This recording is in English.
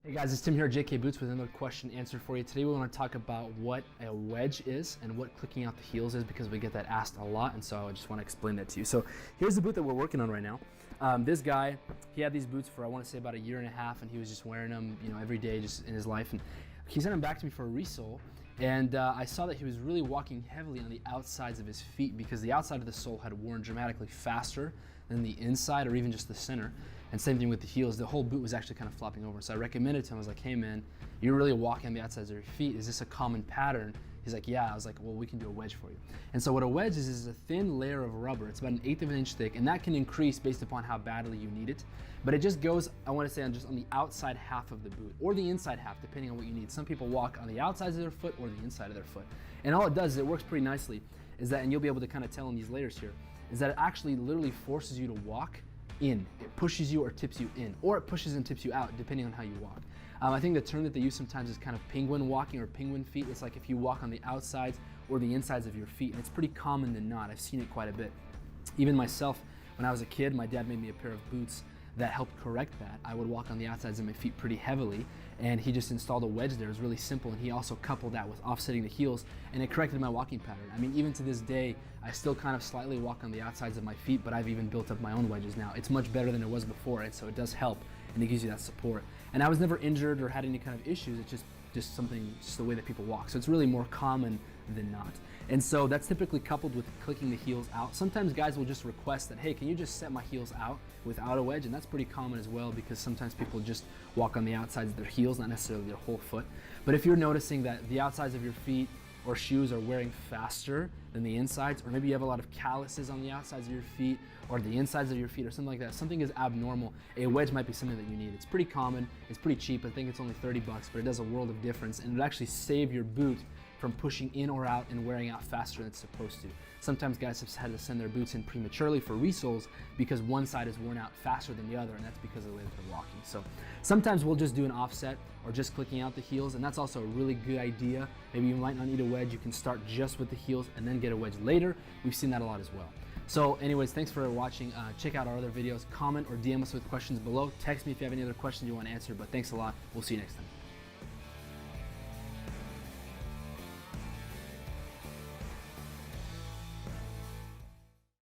Hey guys, it's Tim here at JK Boots with another question answered for you. Today we want to talk about what a wedge is and what clicking out the heels is, because we get that asked a lot, and so I just want to explain that to you. So here's the boot that we're working on right now. This guy, he had these boots for I want to say about 1.5 years, and he was just wearing them, every day just in his life. And he sent them back to me for a resole, and I saw that he was really walking heavily on the outsides of his feet because the outside of the sole had worn dramatically faster than the inside or even just the center. And same thing with the heels. The whole boot was actually kind of flopping over. So I recommended to him, I was like, hey man, you're really walking on the outsides of your feet. Is this a common pattern? He's like, yeah. I was like, well, we can do a wedge for you. And so what a wedge is a thin layer of rubber. It's about 1/8 of an inch thick, and that can increase based upon how badly you need it. But it just goes, I want to say, just on the outside half of the boot, or the inside half, depending on what you need. Some people walk on the outsides of their foot or the inside of their foot. And all it does is it works pretty nicely, is that, and you'll be able to kind of tell in these layers here, is that it actually literally forces you to walk in. It pushes you or tips you in, or it pushes and tips you out depending on how you walk. I think the term that they use sometimes is kind of penguin walking or penguin feet. It's like if you walk on the outsides or the insides of your feet, and it's pretty common than not. I've seen it quite a bit. Even myself, when I was a kid, my dad made me a pair of boots that helped correct that. I would walk on the outsides of my feet pretty heavily, and he just installed a wedge there. It was really simple, and he also coupled that with offsetting the heels, and it corrected my walking pattern. I mean, even to this day, I still kind of slightly walk on the outsides of my feet, but I've even built up my own wedges now. It's much better than it was before, and so it does help, and it gives you that support. And I was never injured or had any kind of issues. It's just the way that people walk. So it's really more common than not. And so that's typically coupled with clicking the heels out. Sometimes guys will just request that, hey, can you just set my heels out without a wedge? And that's pretty common as well, because sometimes people just walk on the outsides of their heels, not necessarily their whole foot. But if you're noticing that the outsides of your feet or shoes are wearing faster than the insides, or maybe you have a lot of calluses on the outsides of your feet or the insides of your feet or something like that, something is abnormal, a wedge might be something that you need. It's pretty common, it's pretty cheap. I think it's only 30 bucks, but it does a world of difference, and it actually save your boot from pushing in or out and wearing out faster than it's supposed to. Sometimes guys have had to send their boots in prematurely for resoles because one side is worn out faster than the other, and that's because of the way that they're walking. So sometimes we'll just do an offset or just clicking out the heels, and that's also a really good idea. Maybe you might not need a wedge. You can start just with the heels and then get a wedge later. We've seen that a lot as well. So anyways, thanks for watching. Check out our other videos. Comment or DM us with questions below. Text me if you have any other questions you want to answer, but thanks a lot. We'll see you next time.